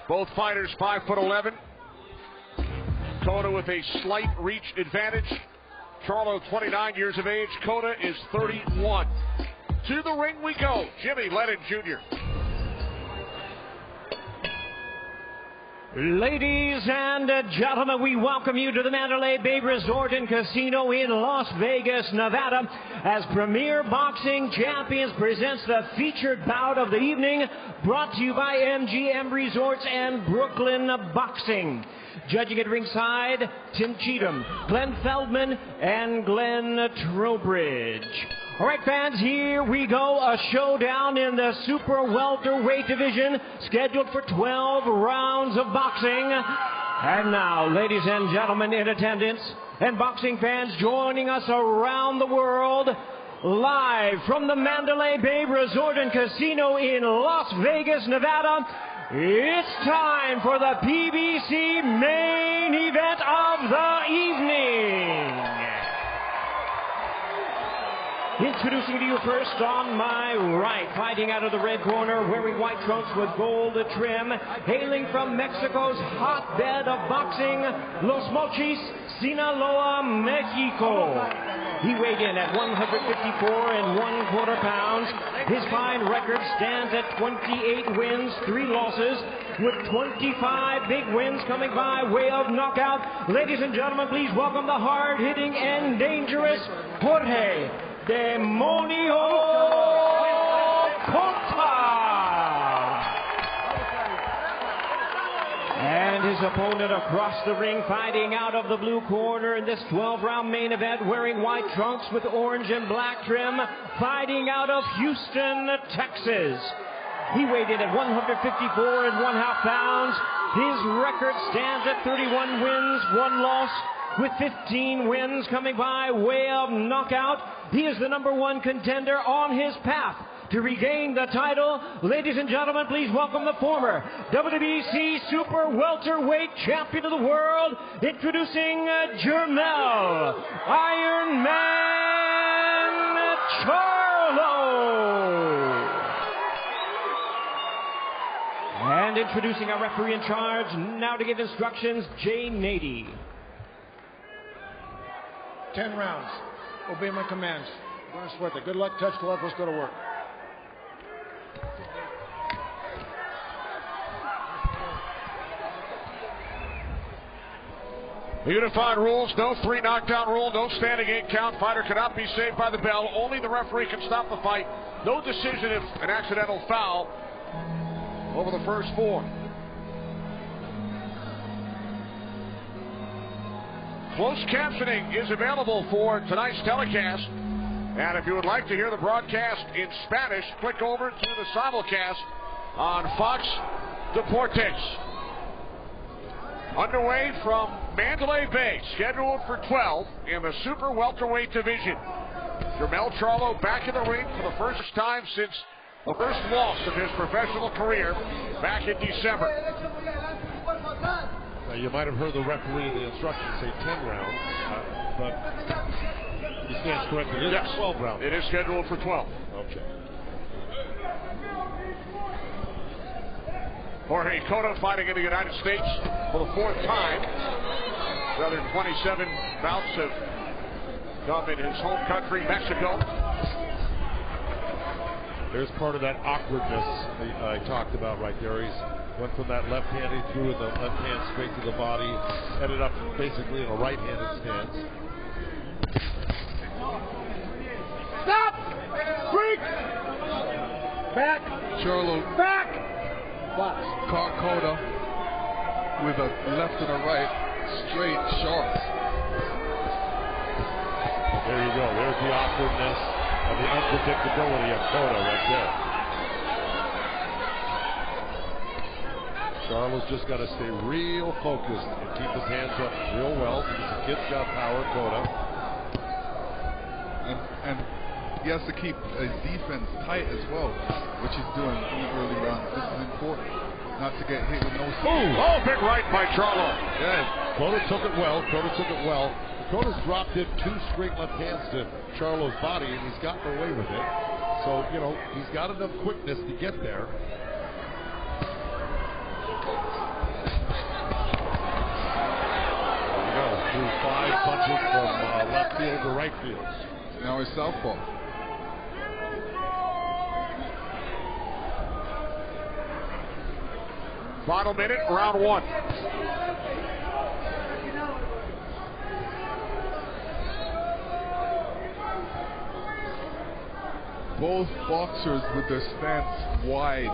Both fighters 5'11". Cota with a slight reach advantage. Charlo 29 years of age. Cota is 31. To the ring we go. Jimmy Lennon Jr. Ladies and gentlemen, we welcome you to the Mandalay Bay Resort and Casino in Las Vegas, Nevada, as Premier Boxing Champions presents the featured bout of the evening, brought to you by MGM Resorts and Brooklyn Boxing. Judging at ringside, Tim Cheatham, Glenn Feldman, and Glenn Trowbridge. All right, fans, here we go. A showdown in the super welterweight division, scheduled for 12 rounds of boxing. And now, ladies and gentlemen in attendance, and boxing fans joining us around the world, live from the Mandalay Bay Resort and Casino in Las Vegas, Nevada, it's time for the PBC main event of the evening. Introducing to you first on my right, fighting out of the red corner, wearing white trunks with gold trim, hailing from Mexico's hotbed of boxing, Los Mochis, Sinaloa, Mexico. He weighed in at 154 1/4 pounds. His fine record stands at 28 wins, 3 losses, with 25 big wins coming by way of knockout. Ladies and gentlemen, please welcome the hard-hitting and dangerous Jorge Demonio Cota. And his opponent across the ring, fighting out of the blue corner in this 12-round main event, wearing white trunks with orange and black trim, fighting out of Houston, Texas. He weighed in at 154 1/2 pounds. His record stands at 31 wins, 1 loss, with 15 wins coming by way of knockout. He is the #1 contender on his path to regain the title. Ladies and gentlemen, please welcome the former WBC Super Welterweight Champion of the World, introducing Jermell Iron Man Charlo. And introducing our referee in charge, now to give instructions, Jay Nady. 10 rounds. Obey my commands. Don't sweat it. Good luck, touch glove. Let's go to work. The unified rules, no 3 knockdown rule, no standing 8 count. Fighter cannot be saved by the bell. Only the referee can stop the fight. No decision if an accidental foul over the first 4. Closed captioning is available for tonight's telecast. And if you would like to hear the broadcast in Spanish, click over to the simulcast on Fox Deportes. Underway from Mandalay Bay, scheduled for 12 in the super welterweight division. Jermell Charlo back in the ring for the first time since the first loss of his professional career back in December. You might have heard the referee in the instructions say 10 rounds, but he stands corrected. It is 12 rounds. It is scheduled for 12. Okay. Jorge Cota fighting in the United States for the 4th time. The other 27 bouts have come in his home country, Mexico. There's part of that awkwardness I talked about right there. He's went from that left hand, he threw with the left hand straight to the body, ended up basically in a right-handed stance. Stop! Freak! Back! Charlo Back! Box. caught Cota with a left and a right, straight, sharp. There you go. There's the awkwardness and the unpredictability of Cota right there. Charlo's just got to stay real focused and keep his hands up real well because the kid's got power, Cota. And he has to keep his defense tight as well, which he's doing in the early rounds. This is important, not to get hit with no speed. Oh, big right by Charlo. Yeah, Cota took it well. Cota's dropped in 2 straight left hands to Charlo's body, and he's gotten away with it. So, you know, he's got enough quickness to get there. 5 punches from left field to right field. Now it's southpaw. Final minute, round 1. Both boxers with their stance wide.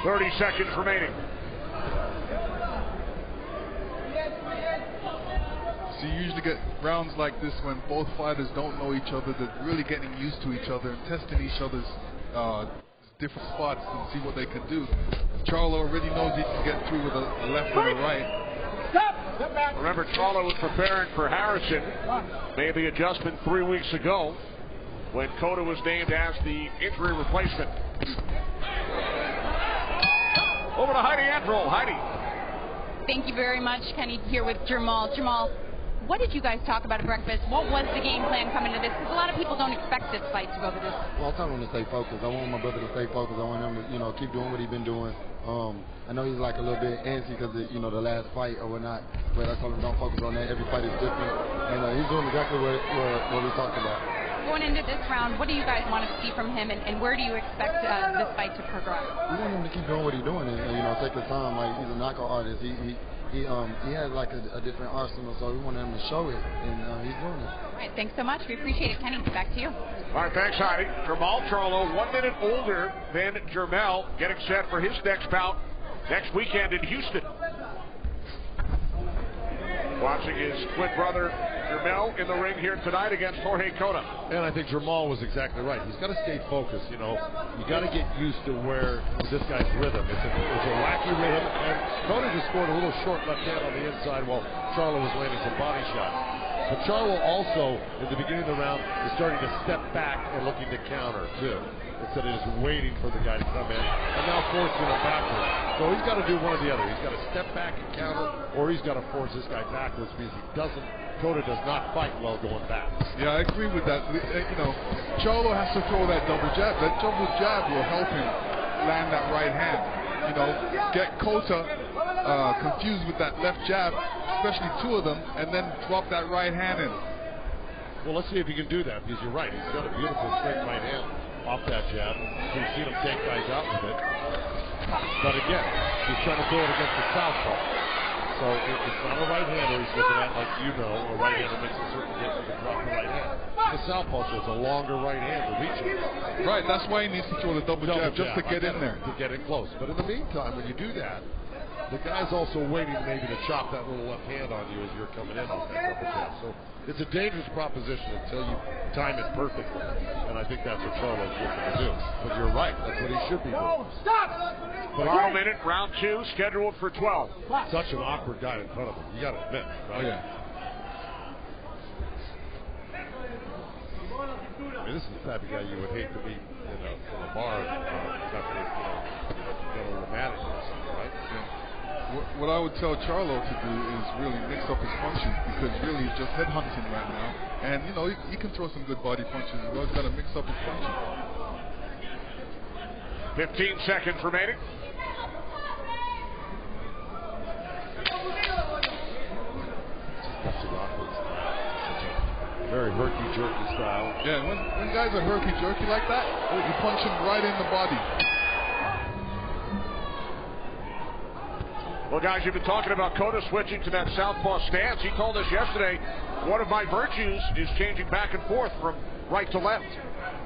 .30 seconds remaining. So you usually get rounds like this when both fighters don't know each other. They're really getting used to each other and testing each other's different spots and see what they can do. Charlo already knows he can get through with a left and a right. Remember, Charlo was preparing for Harrison. Made the adjustment 3 weeks ago when Cota was named as the injury replacement. Over to Heidi Androl. Heidi. Thank you very much. Kenny here with Jermall. Jermall, what did you guys talk about at breakfast? What was the game plan coming to this? Because a lot of people don't expect this fight to go to this. Well, I told him to stay focused. I want my brother to stay focused. I want him to, keep doing what he's been doing. I know he's like a little bit antsy because of, the last fight or whatnot, but I told him don't focus on that. Every fight is different, and he's doing exactly what we talked about. Going into this round, what do you guys want to see from him, and where do you expect this fight to progress? We want him to keep doing what he's doing, and take his time. Like, he's a knockout artist. He has like a different arsenal, so we want him to show it, and he's doing it. All right, thanks so much. We appreciate it, Kenny. Back to you. All right, thanks, Heidi. Jermall Charlo, 1 minute older than Jermell, getting set for his next bout next weekend in Houston. Watching his twin brother Jermell in the ring here tonight against Jorge Cota. And I think Jermall was exactly right. He's got to stay focused. You got to get used to where this guy's rhythm. It's a wacky rhythm. And Cota just scored a little short left hand on the inside while Charlo was landing some body shots. But Charlo also, in the beginning of the round, is starting to step back and looking to counter too, instead of just waiting for the guy to come in, and now forcing him backwards. So he's got to do one or the other. He's got to step back and counter, or he's got to force this guy backwards, because Cota does not fight well going back. Yeah, I agree with that. Charlo has to throw that double jab. That double jab will help him land that right hand. Get Cota confused with that left jab, especially 2 of them, and then drop that right hand in. Well, let's see if he can do that, because you're right. He's got a beautiful straight right hand off that jab. We've seen him take guys out with it. But again, he's trying to throw it against the southpaw. So it's not a right-hander he's looking at, like a right-hander makes a certain difference to drop the right hand. The southpaw shows a longer right hand to reach it. Right, that's why he needs to throw the double jab, just to get in there. To get in close. But in the meantime, when you do that, the guy's also waiting maybe to chop that little left hand on you as you're coming in off that double jab. So it's a dangerous proposition until you time it perfectly. And I think that's what Charlo's looking to do. But you're right, that's what he should be doing. Stop! Final minute, round 2, scheduled for 12. Such an awkward guy in front of him, you got to admit, right? Oh, yeah. I mean, this is the type of guy you would hate to be in a bar, get a little mad at you or something, right? Yeah. What I would tell Charlo to do is really mix up his punches, because really he's just headhunting right now. And, he can throw some good body punches as well. He's got to mix up his punches. 15 seconds remaining. That's awkward. Very herky-jerky style. Yeah, when guys are herky-jerky like that, you punch him right in the body. Well, guys, you've been talking about Cota switching to that southpaw stance. He told us yesterday, one of my virtues is changing back and forth from right to left.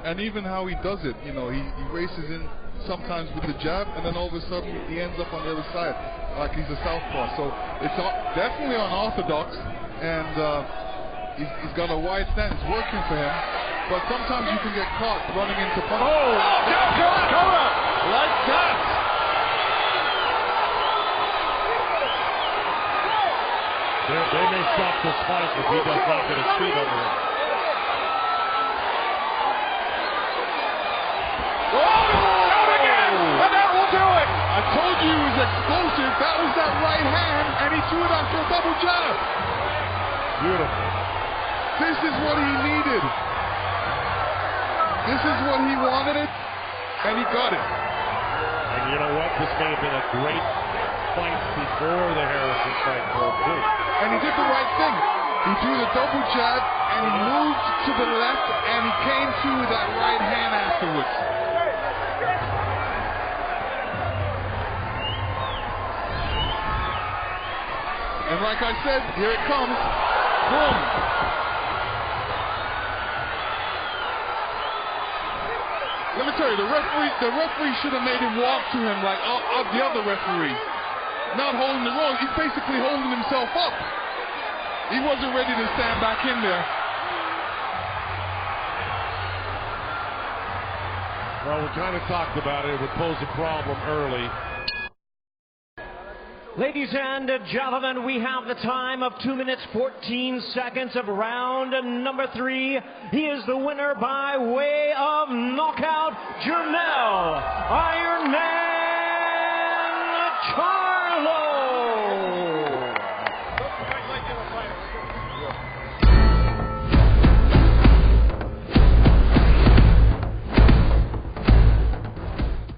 And even how he does it, he races in sometimes with the jab, and then all of a sudden he ends up on the other side like he's a southpaw. So it's definitely unorthodox, and he's got a wide stance. It's working for him, but sometimes you can get caught running into punches. Oh, Cota! Like that! They may stop this fight if he does not get his feet under him. Out again! And that will do it! I told you he was explosive. That was that right hand, and he threw it after a double jab. Beautiful. This is what he needed. This is what he wanted it, and he got it. And you know what? This may have been a great fight before the Harrison fight, too. And he did the right thing. He threw the double jab, and he moved to the left, and he came to with that right hand afterwards. And like I said, here it comes. Boom. Let me tell you, the referee should have made him walk to him like the other referees. Not holding the rope. He's basically holding himself up. He wasn't ready to stand back in there. Well, we kind of talked about it. It would pose a problem early. Ladies and gentlemen, we have the time of 2 minutes 14 seconds of round number 3. He is the winner by way of knockout, Jermell Iron Man Charlo.